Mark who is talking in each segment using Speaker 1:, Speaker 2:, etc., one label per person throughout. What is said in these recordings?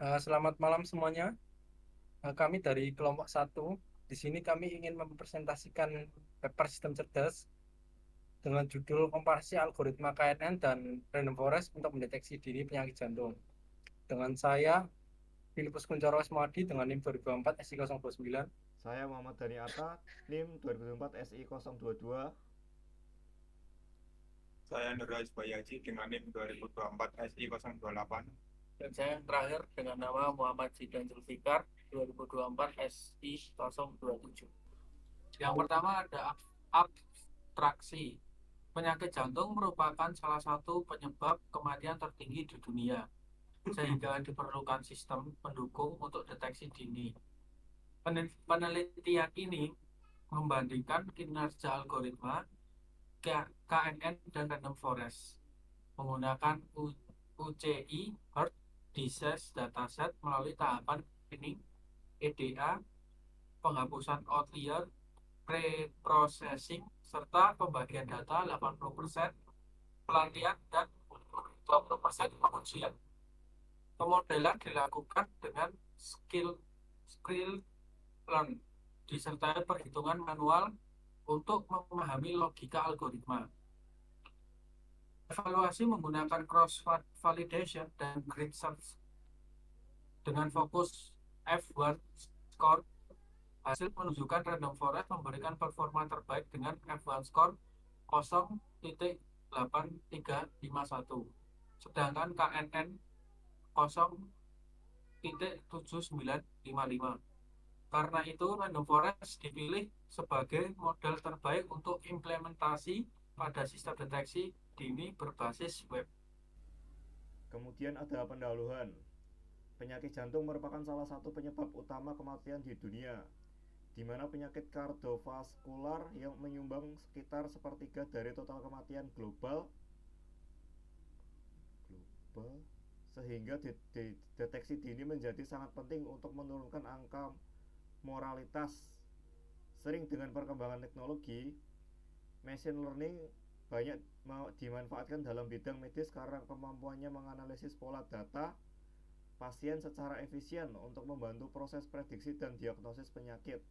Speaker 1: Selamat malam semuanya. Kami dari kelompok satu. Di sini kami ingin mempresentasikan paper sistem cerdas dengan judul komparasi algoritma KNN dan random forest untuk mendeteksi dini penyakit jantung. Dengan saya, Filipus Kuncoro Esmadi dengan NIM 2024 SI 029.
Speaker 2: Saya Muhammad Dani Atta, NIM 2004 SI 022.
Speaker 3: Saya Nuraj Bayaji dengan NIM 2024 SI 028.
Speaker 4: Dan saya yang terakhir dengan nama Muhammad Zidan Zulfikar 2024 SI 027. Yang pertama ada abstraksi. Penyakit jantung merupakan salah satu penyebab kematian tertinggi di dunia, sehingga diperlukan sistem pendukung untuk deteksi dini. Penelitian ini membandingkan kinerja algoritma KNN dan random forest menggunakan UCI Heart Disease Dataset melalui tahapan screening, EDA, penghapusan outlier, pre-processing, serta pembagian data 80% pelatihan dan 20% pengujian. Pemodelan dilakukan dengan skill learn, disertai perhitungan manual untuk memahami logika algoritma. Evaluasi menggunakan cross validation dan grid search dengan fokus F1 score. Hasil menunjukkan random forest memberikan performa terbaik dengan F1 score 0.8351, sedangkan KNN 0.7955. Karena itu, random forest dipilih sebagai model terbaik untuk implementasi pada sistem deteksi dini berbasis web.
Speaker 2: Kemudian ada pendahuluan. Penyakit jantung merupakan salah satu penyebab utama kematian di dunia, di mana penyakit kardiovaskular yang menyumbang sekitar sepertiga dari total kematian global, sehingga deteksi dini menjadi sangat penting untuk menurunkan angka mortalitas. Sering dengan perkembangan teknologi, machine learning banyak dimanfaatkan dalam bidang medis karena kemampuannya menganalisis pola data pasien secara efisien untuk membantu proses prediksi dan diagnosis penyakit.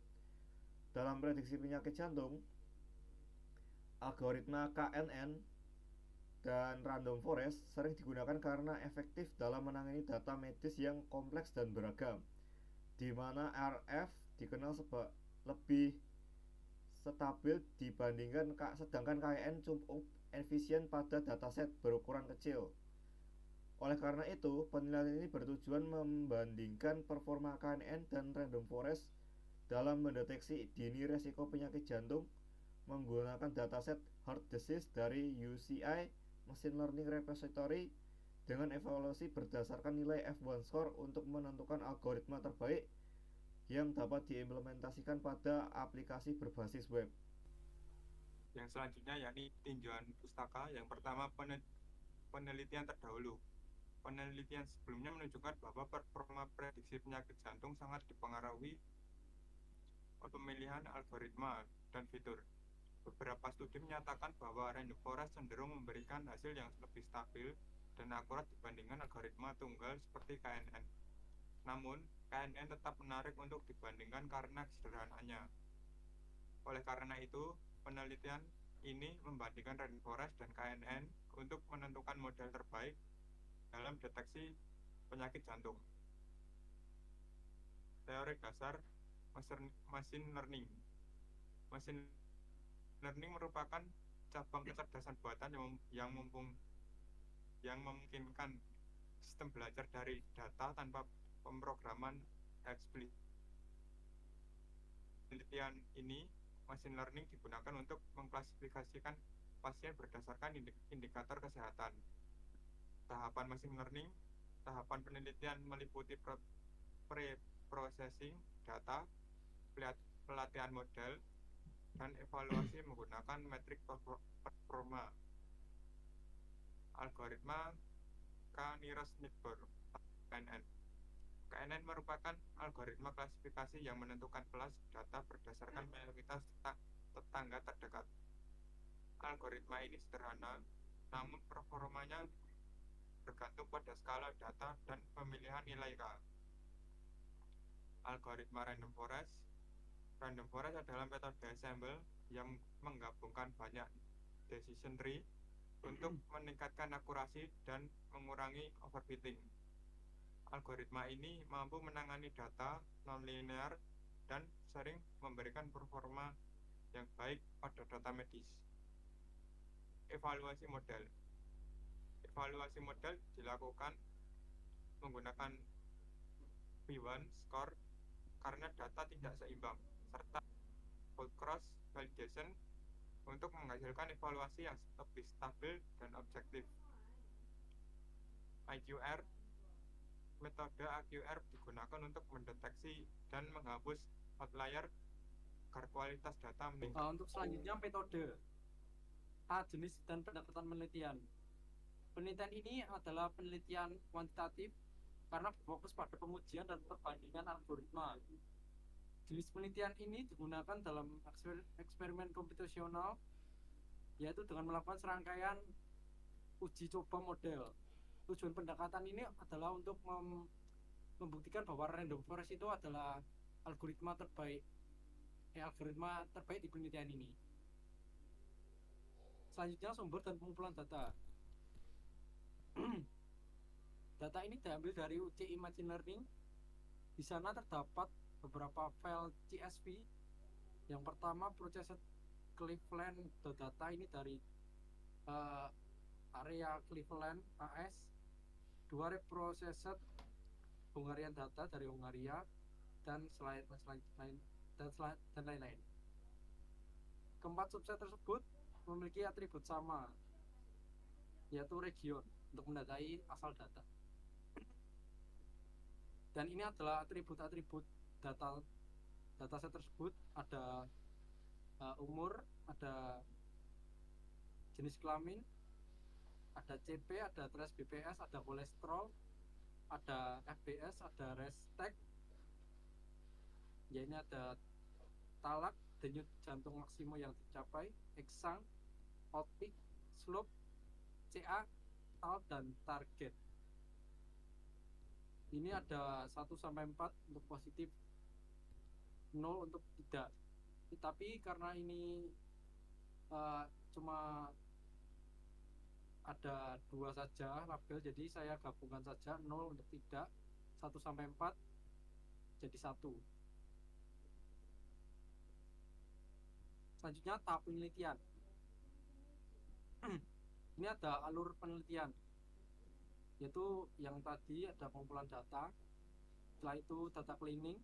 Speaker 2: Dalam prediksi penyakit jantung, algoritma KNN dan random forest sering digunakan karena efektif dalam menangani data medis yang kompleks dan beragam, di mana RF dikenal lebih stabil dibandingkan sedangkan KNN cukup efisien pada dataset berukuran kecil. Oleh karena itu, penilaian ini bertujuan membandingkan performa KNN dan random forest dalam mendeteksi dini resiko penyakit jantung menggunakan dataset heart disease dari UCI Machine Learning Repository dengan evaluasi berdasarkan nilai F1 score untuk menentukan algoritma terbaik yang dapat diimplementasikan pada aplikasi berbasis web.
Speaker 3: Yang selanjutnya yakni tinjauan pustaka. Yang pertama, penelitian terdahulu. Penelitian sebelumnya menunjukkan bahwa performa prediksi penyakit jantung sangat dipengaruhi oleh pemilihan algoritma dan fitur. Beberapa studi menyatakan bahwa random forest cenderung memberikan hasil yang lebih stabil dan akurat dibandingkan algoritma tunggal seperti KNN. Namun, KNN tetap menarik untuk dibandingkan karena sederhananya. Oleh karena itu, penelitian ini membandingkan random forest dan KNN untuk menentukan model terbaik dalam deteksi penyakit jantung. Teori dasar machine learning. Machine learning merupakan cabang kecerdasan buatan yang memungkinkan sistem belajar dari data tanpa pemrograman eksplisit. Penelitian ini, machine learning digunakan untuk mengklasifikasikan pasien berdasarkan indikator kesehatan. Tahapan machine learning, tahapan penelitian meliputi pre-processing data, pelatihan model, dan evaluasi menggunakan metrik performa. Algoritma K-Nearest-Neighbor KNN. KNN merupakan algoritma klasifikasi yang menentukan kelas data berdasarkan mayoritas tetangga terdekat. Algoritma ini sederhana, namun performanya bergantung pada skala data dan pemilihan nilai K. Algoritma random forest. Random forest adalah metode ensemble yang menggabungkan banyak decision tree untuk meningkatkan akurasi dan mengurangi overfitting. Algoritma ini mampu menangani data nonlinear dan sering memberikan performa yang baik pada data medis. Evaluasi model. Evaluasi model dilakukan menggunakan B1 score karena data tidak seimbang, serta whole cross validation untuk menghasilkan evaluasi yang lebih stabil dan objektif. IQR. Metode IQR digunakan untuk mendeteksi dan menghapus outlier agar kualitas data meningkat.
Speaker 1: Untuk selanjutnya metode A, jenis dan pendekatan penelitian. Penelitian ini adalah penelitian kuantitatif karena berfokus pada pengujian dan perbandingan algoritma. Jenis penelitian ini digunakan dalam eksperimen komputasional, yaitu dengan melakukan serangkaian uji coba model. Tujuan pendekatan ini adalah untuk membuktikan bahwa random forest itu adalah algoritma terbaik di penelitian ini. Selanjutnya, sumber dan pengumpulan data. Data ini diambil dari UC Imagine Learning. Di sana terdapat beberapa file CSV. Yang pertama, Processed Cleveland data ini dari area Cleveland AS. 2, Reprocessed Hungarian data dari Hungaria, dan lain-lain. Keempat subset tersebut memiliki atribut sama, yaitu region, untuk menandai asal data. Dan ini adalah atribut-atribut dataset tersebut. Ada umur, ada jenis kelamin, ada CP, ada trace BPS, ada kolesterol, ada FBS, ada restek. Ya, ini ada talak, denyut jantung maksimum yang dicapai, eksang, outpeak, slope, CA, tal, dan target. Ini ada 1-4 untuk positif, 0 untuk tidak. Tapi karena ini cuma ada 2 saja label, jadi saya gabungkan saja 0 untuk tidak, 1-4 jadi 1. Selanjutnya tahap penelitian. Ini ada alur penelitian, yaitu yang tadi ada pengumpulan data, setelah itu data cleaning,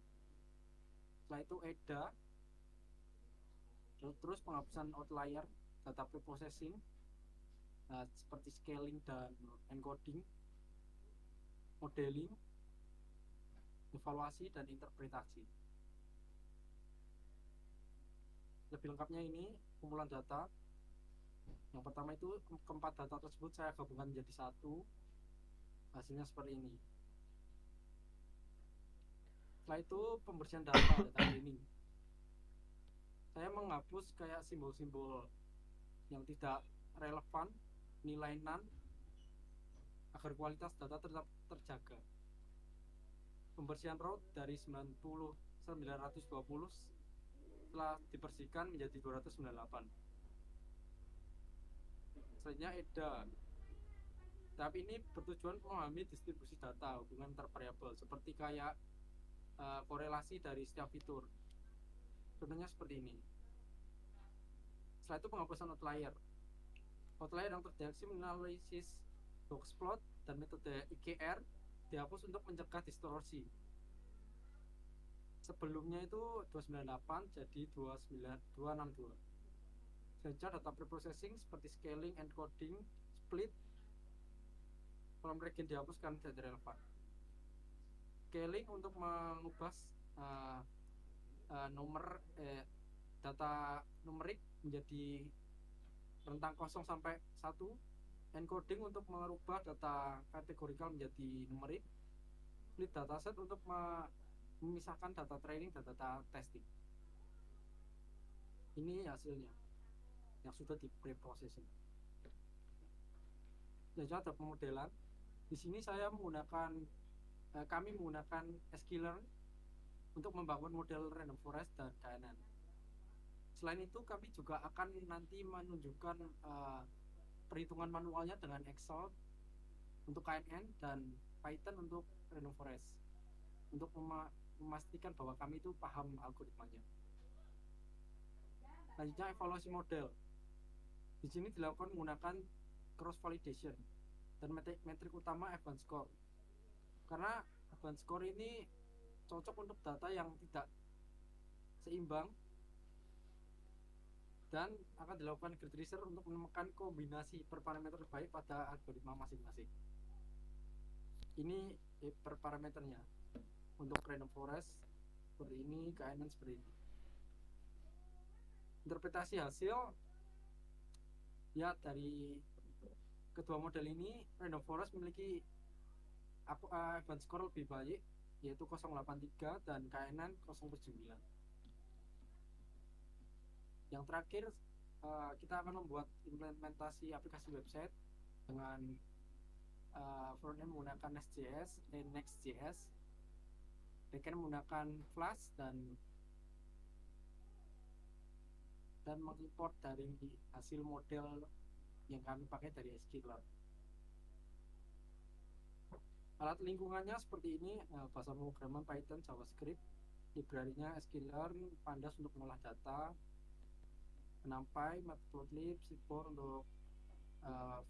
Speaker 1: setelah itu EDA, terus penghapusan outlier, data preprocessing, seperti scaling dan encoding, modeling, evaluasi, dan interpretasi. Lebih lengkapnya ini kumpulan data. Yang pertama itu keempat data tersebut saya gabungkan menjadi satu, hasilnya seperti ini. Setelah itu pembersihan data cleaning. Saya menghapus kayak simbol-simbol yang tidak relevan, nilai none, agar kualitas data tetap terjaga. Pembersihan root dari 920 setelah dibersihkan menjadi 298. Selanjutnya EDA. Tahap ini bertujuan memahami distribusi data, hubungan antar variabel, seperti kayak korelasi dari setiap fitur. Contohnya seperti ini. Setelah itu penghapusan outlier. Outlier yang terdeteksi menganalisis boxplot dan metode IKR dihapus untuk mencegah distorsi. Sebelumnya itu 298 jadi 262. Selanjutnya data preprocessing seperti scaling, encoding, split. Kolom regen dihapus karena tidak relevan. Scaling untuk mengubah data numerik menjadi rentang 0 sampai 1. Encoding untuk merubah data kategorikal menjadi numerik. Split dataset untuk memisahkan data training dan data testing. Ini hasilnya yang sudah di pre-processing. Selanjutnya ada pemodelan. Di sini kami menggunakan sklearn untuk membangun model random forest dan KNN. Selain itu kami juga akan nanti menunjukkan perhitungan manualnya dengan Excel untuk KNN dan Python untuk random forest untuk memastikan bahwa kami itu paham algoritmanya. Selanjutnya evaluasi model. Di sini dilakukan menggunakan cross validation dan metrik utama advanced score. Karena advanced score ini cocok untuk data yang tidak seimbang dan akan dilakukan grid research untuk menemukan kombinasi per parameter terbaik pada algoritma masing-masing. Ini per parameternya. Untuk random forest seperti ini, KNN seperti ini. Interpretasi hasil ya dari kedua model ini, random forest memiliki advanced score lebih baik, yaitu 083 dan KNN 079. Yang terakhir, kita akan membuat implementasi aplikasi website dengan frontend menggunakan Next.js, backend menggunakan Flash dan mengimport dari hasil model yang kami pakai dari sklearn. Alat lingkungannya seperti ini, bahasa pemrograman Python, JavaScript, library-nya sklearn, Pandas untuk mengolah data, NumPy, Matplotlib, Seaborn untuk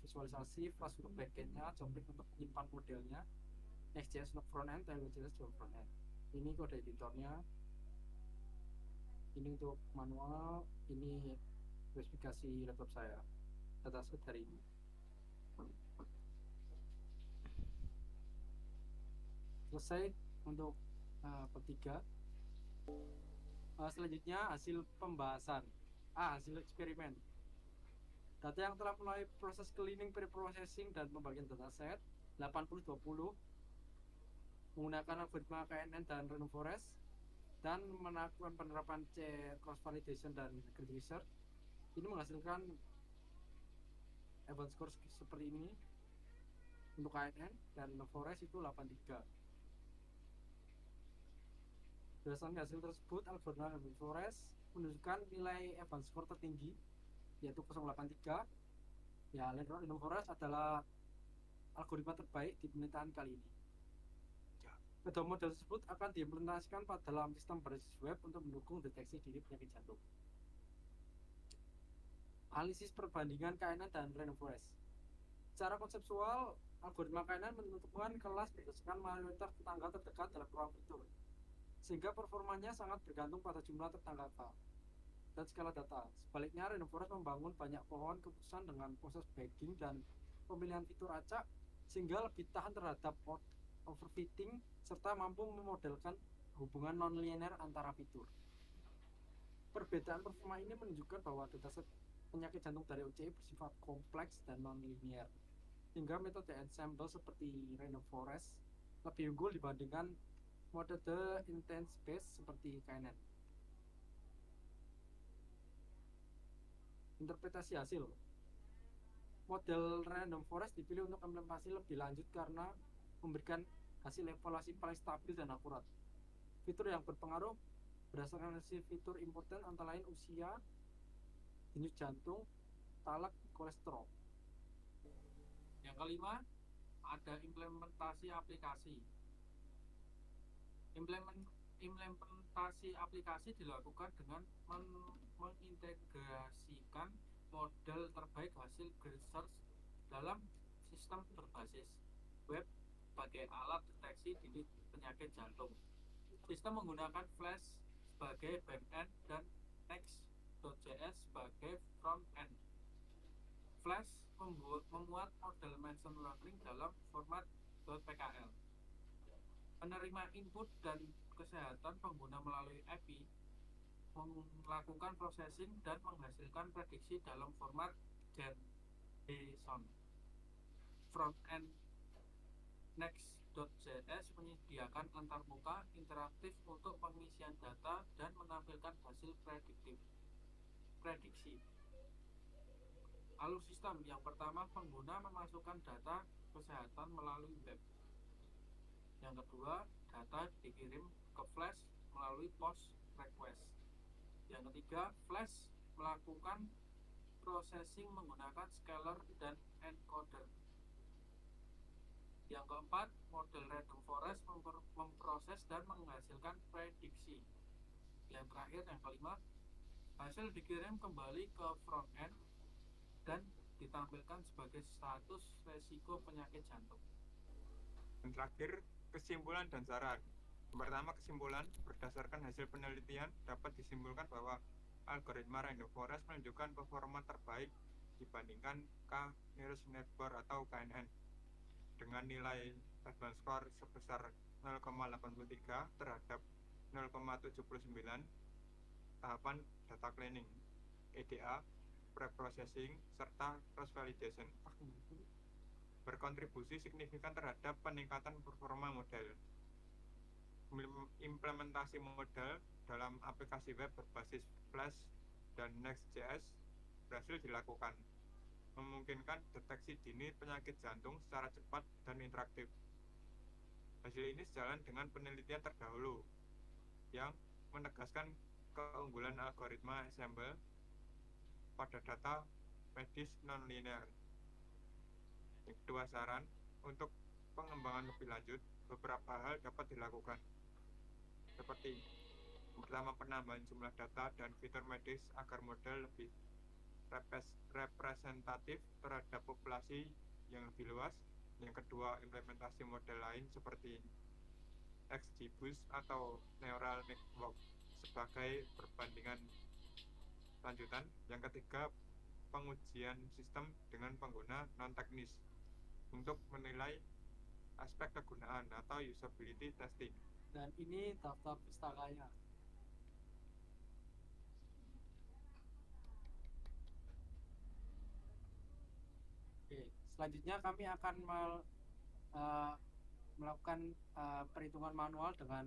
Speaker 1: visualisasi, Flash untuk backend-nya, Joblib untuk menyimpan modelnya, Next.js untuk frontend, Tailwind.js untuk frontend. Ini kode editornya, ini untuk manual, ini spesifikasi laptop saya, dataset dari ini. Selesai untuk bab 3. Selanjutnya hasil pembahasan, hasil eksperimen. Data yang telah melalui proses cleaning, pre-processing, dan pembagian dataset 80-20 menggunakan algoritma KNN dan random forest dan melakukan penerapan cross validation dan grid research. Ini menghasilkan advanced score seperti ini untuk KNN dan random forest itu 83. Berdasarkan hasil tersebut, algoritma random forest menunjukkan nilai advanced score tertinggi yaitu 083. Ya, random forest adalah algoritma terbaik di penelitian kali ini. Kedua model tersebut akan diimplementasikan pada dalam sistem berbasis web untuk mendukung deteksi dini penyakit jantung. Analisis perbandingan KNN dan random forest. Secara konseptual, algoritma KNN menentukan kelas berdasarkan mayoritas tetangga terdekat dalam ruang fitur, sehingga performanya sangat bergantung pada jumlah tetangga dan skala data. Sebaliknya, random forest membangun banyak pohon keputusan dengan proses bagging dan pemilihan fitur acak sehingga lebih tahan terhadap overfitting serta mampu memodelkan hubungan nonlinear antara fitur. Perbedaan performa ini menunjukkan bahwa dataset penyakit jantung dari OCE bersifat kompleks dan nonlinear, sehingga metode ensemble seperti random forest lebih unggul dibandingkan metode intense based seperti KNN. Interpretasi hasil. Model random forest dipilih untuk implementasi lebih lanjut karena memberikan hasil evaluasi paling stabil dan akurat. Fitur yang berpengaruh berdasarkan hasil fitur important antara lain usia, denyut jantung, talak, kolesterol. Yang kelima, ada implementasi aplikasi. Implementasi aplikasi dilakukan dengan mengintegrasikan model terbaik hasil research dalam sistem berbasis web sebagai alat deteksi dini penyakit jantung. Sistem menggunakan Flash sebagai backend dan Next.js sebagai frontend. Flash memuat model machine learning dalam format .pkl. Penerima input dan kesehatan pengguna melalui API melakukan processing dan menghasilkan prediksi dalam format JSON. Frontend Next.js menyediakan antarmuka interaktif untuk pengisian data dan menampilkan hasil prediksi.
Speaker 4: Alur sistem yang pertama, pengguna memasukkan data kesehatan melalui web. Yang kedua, data dikirim ke flash melalui post request. Yang ketiga, flash melakukan processing menggunakan scaler dan encoder. Yang keempat, model random forest memproses dan menghasilkan prediksi. Yang terakhir, yang kelima, hasil dikirim kembali ke front end dan ditampilkan sebagai status resiko penyakit jantung.
Speaker 3: Dan terakhir, kesimpulan dan saran. Yang pertama, kesimpulan berdasarkan hasil penelitian dapat disimpulkan bahwa algoritma random forest menunjukkan performa terbaik dibandingkan K-nearest neighbor atau KNN dengan nilai advanced score sebesar 0,83 terhadap 0,79 tahapan data cleaning, EDA, pre-processing, serta cross-validation berkontribusi signifikan terhadap peningkatan performa model. Implementasi model dalam aplikasi web berbasis Flash dan Next.js berhasil dilakukan, memungkinkan deteksi dini penyakit jantung secara cepat dan interaktif. Hasil ini sejalan dengan penelitian terdahulu yang menegaskan keunggulan algoritma ensemble pada data medis non-linear. Yang kedua, saran untuk pengembangan lebih lanjut, beberapa hal dapat dilakukan, seperti pertama, penambahan jumlah data dan fitur medis agar model lebih representatif terhadap populasi yang lebih luas. Yang kedua, implementasi model lain seperti XGBoost atau Neural Network sebagai perbandingan lanjutan. Yang ketiga, pengujian sistem dengan pengguna non-teknis untuk menilai aspek kegunaan atau usability testing.
Speaker 1: Dan ini daftar pustakanya. Oke, selanjutnya kami akan melakukan perhitungan manual dengan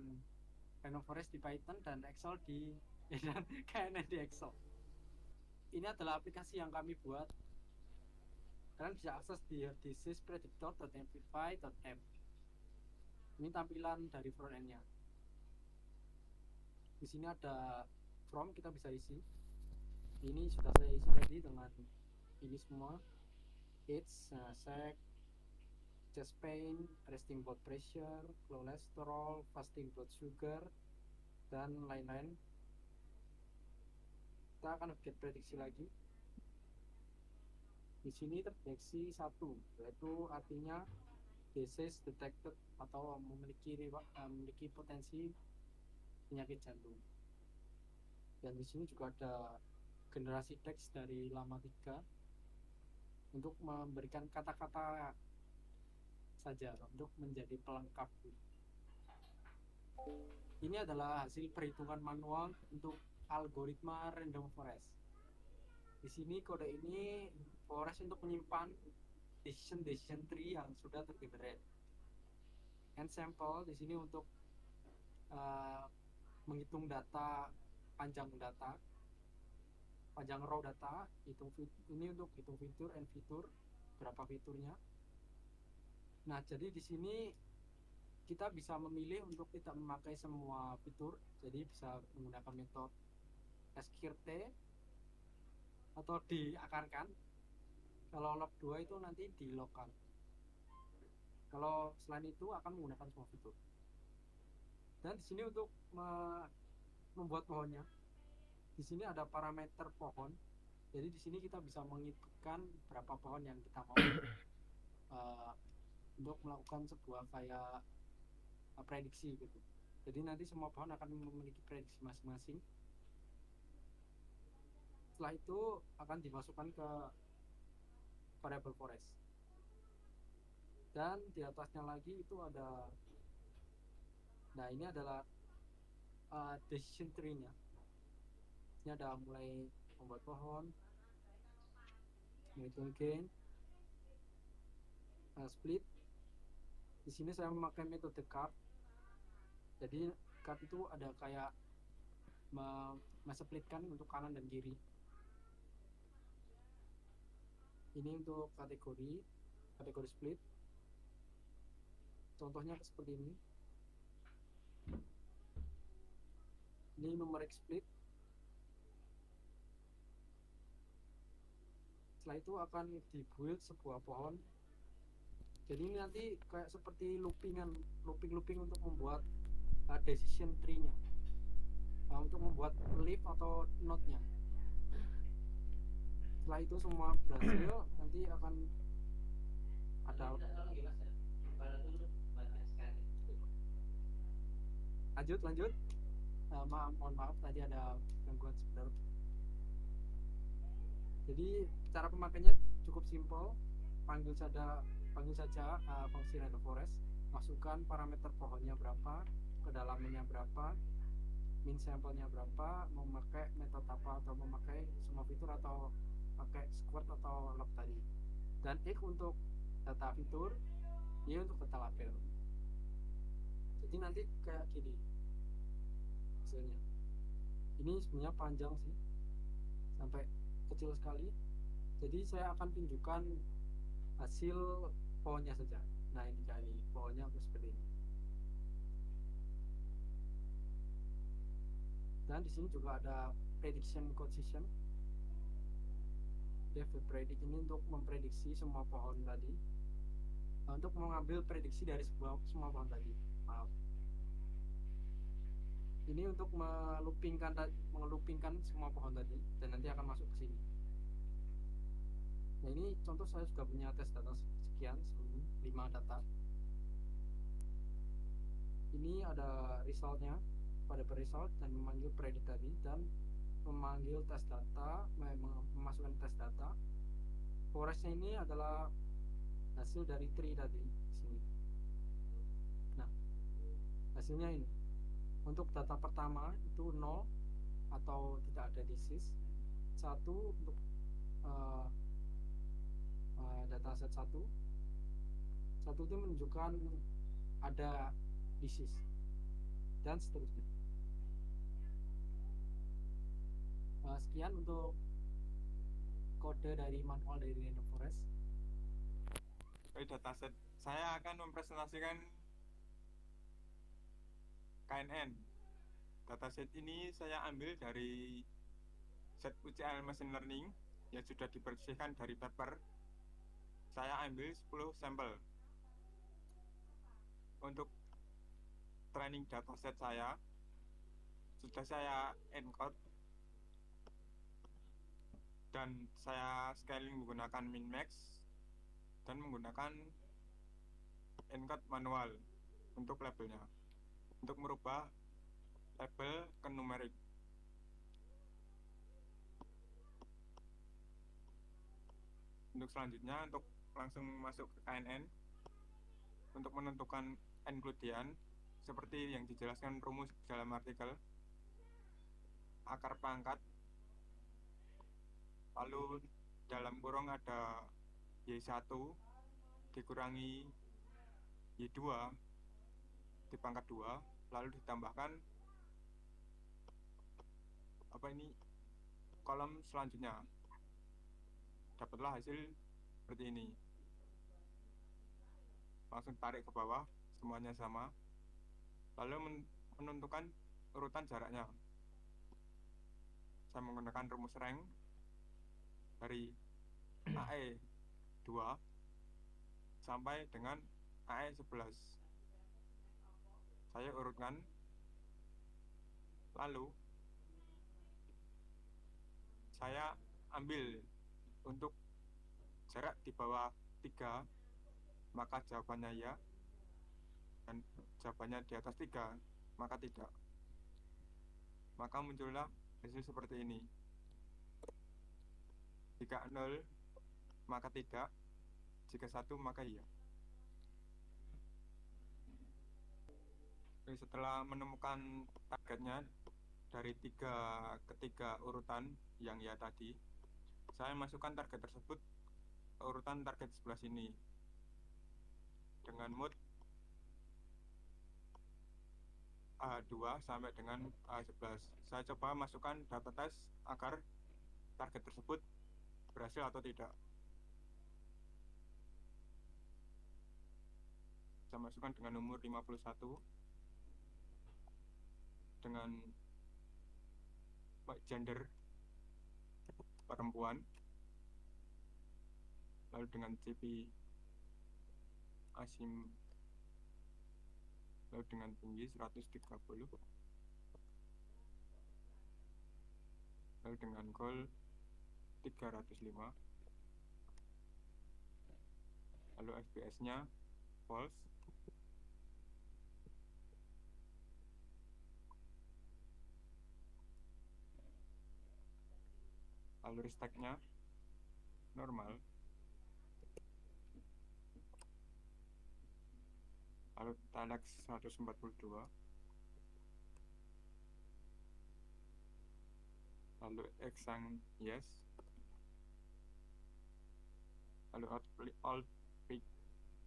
Speaker 1: random forest di Python dan Excel dan KNN di Excel. Ini adalah aplikasi yang kami buat. Kalian bisa akses di thisisPredictor.mvpy.app. Ini tampilan dari front end-nya. Di sini ada form, kita bisa isi. Ini sudah saya isi tadi dengan ini semua: age, sex, chest pain, resting blood pressure, cholesterol, fasting blood sugar, dan lain-lain. Kita akan update prediksi lagi. Di sini terdeteksi 1, yaitu artinya disease detected atau memiliki potensi penyakit jantung. Dan di sini juga ada generasi teks dari Llama 3 untuk memberikan kata-kata saja untuk menjadi pelengkap. Ini adalah hasil perhitungan manual untuk algoritma random forest. Di sini kode ini forest untuk menyimpan decision tree yang sudah tergenerate. Ensemble di sini untuk menghitung data, panjang raw data, ini untuk hitung fitur and fitur, berapa fiturnya. Nah, jadi di sini kita bisa memilih untuk tidak memakai semua fitur, jadi bisa menggunakan metode skrt atau diakarkan. Kalau log 2 itu nanti di lokal. Kalau selain itu akan menggunakan semua fitur. Dan di sini untuk membuat pohonnya, di sini ada parameter pohon. Jadi di sini kita bisa menginputkan berapa pohon yang kita mau untuk melakukan sebuah kayak prediksi gitu. Jadi nanti semua pohon akan memiliki prediksi masing-masing. Setelah itu akan dimasukkan ke variable forest. Dan di atasnya lagi itu ada, nah ini adalah decision tree-nya. Ini ada mulai membuat pohon, menghitung gain, split. Di sini saya memakai metode card. Jadi card itu ada kayak mesplitkan untuk kanan dan kiri. Ini untuk kategori split. Contohnya seperti ini. Ini numeric split. Setelah itu akan dibuild sebuah pohon. Jadi ini nanti kayak seperti looping untuk membuat decision tree-nya, untuk membuat leaf atau node-nya. Setelah itu semua berhasil, nanti akan ada lanjut. Mohon maaf tadi ada gangguan sebentar. Jadi cara pemakainya cukup simpel. Panggil saja fungsi random forest, masukkan parameter pohonnya berapa, kedalamannya berapa, min sampelnya berapa, memakai metode apa, atau memakai semua fitur atau pakai squirt atau log tadi, dan X untuk data fitur, Y untuk data label. Jadi nanti kayak gini hasilnya. Ini sebenarnya panjang sih, sampai kecil sekali. Jadi saya akan tunjukkan hasil pohonnya saja. Nah ini kayak ini, pohonnya seperti ini. Dan di sini juga ada prediction coefficient. Depth predict ini untuk memprediksi semua pohon tadi, untuk mengambil prediksi dari semua pohon tadi. Maaf. Ini untuk mengelupingkan semua pohon tadi, dan nanti akan masuk ke sini. Nah ini contoh saya sudah punya tes data sekian, 5 data. Ini ada resultnya, pada result dan memanggil predict tadi, dan memanggil tes data, memasukkan tes data. Forestnya ini adalah hasil dari tree tadi di sini. Nah hasilnya ini. Untuk data pertama itu 0 atau tidak ada disease. 1 untuk dataset 1 itu menunjukkan ada disease, dan seterusnya. Sekian untuk kode dari manual dari Random Forest.
Speaker 3: Dataset saya akan mempresentasikan KNN. Dataset ini saya ambil dari set UCL Machine Learning yang sudah dibersihkan dari paper. Saya ambil 10 sampel. Untuk training dataset saya sudah saya encode dan saya scaling menggunakan min-max dan menggunakan encode manual untuk labelnya, untuk merubah label ke numerik. Untuk selanjutnya, untuk langsung masuk ke KNN, untuk menentukan encludean seperti yang dijelaskan rumus dalam artikel, akar pangkat, lalu dalam kurung ada Y1 dikurangi Y2 di pangkat 2, lalu ditambahkan kolom selanjutnya, dapatlah hasil seperti ini. Langsung tarik ke bawah, semuanya sama, lalu menentukan urutan jaraknya. Saya menggunakan rumus rank dari AE 2 sampai dengan AE 11. Saya urutkan, lalu saya ambil untuk jarak di bawah 3, maka jawabannya ya, dan jawabannya di atas 3, maka tidak. Maka muncullah hasil seperti ini. Jika 0, maka tidak. Jika 1, maka iya. Setelah menemukan targetnya dari 3 urutan yang ya tadi, saya masukkan target tersebut ke urutan target sebelah sini dengan mode A2 sampai dengan A11. Saya coba masukkan data test agar target tersebut berhasil atau tidak. saya masukkan dengan umur 51 dengan gender perempuan, lalu dengan CP asim, lalu dengan tinggi 130, lalu dengan goal 305, lalu FPS nya false, lalu restack nya normal, lalu telex 142, lalu exang yes, lalu alt peak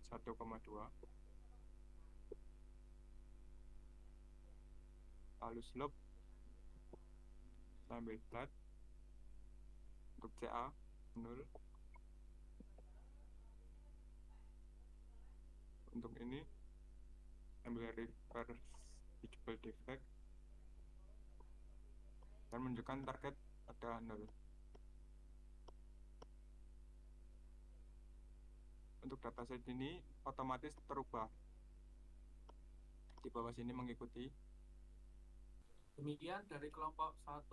Speaker 3: 1,2, lalu slope sambil flat, untuk CA 0, untuk ini ambil reverse visible defect dan menunjukkan target ada 0. Untuk dataset ini otomatis terubah di bawah sini mengikuti.
Speaker 4: Demikian dari kelompok 1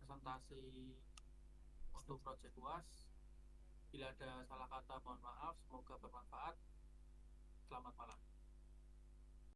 Speaker 4: presentasi untuk project UAS. Bila ada salah kata mohon maaf, semoga bermanfaat. Selamat malam.